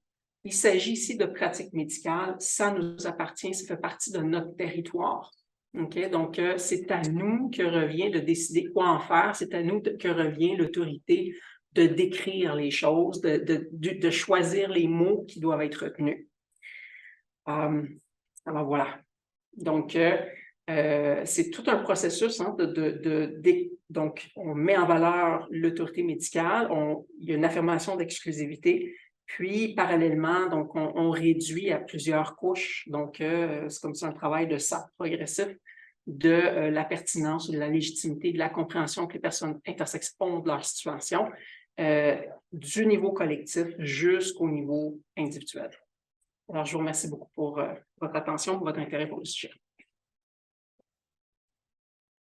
il s'agit ici de pratiques médicales, ça nous appartient, ça fait partie de notre territoire. » Okay? Donc, c'est à nous que revient de décider quoi en faire, c'est à nous que revient l'autorité de décrire les choses, de choisir les mots qui doivent être retenus. Alors voilà. Donc, c'est tout un processus hein, donc, on met en valeur l'autorité médicale, il y a une affirmation d'exclusivité, puis parallèlement, donc, on réduit à plusieurs couches. Donc, c'est comme ça un travail de sape progressif de la pertinence, de la légitimité, de la compréhension que les personnes intersexes ont de leur situation, du niveau collectif jusqu'au niveau individuel. Alors, je vous remercie beaucoup pour votre attention, pour votre intérêt pour le sujet.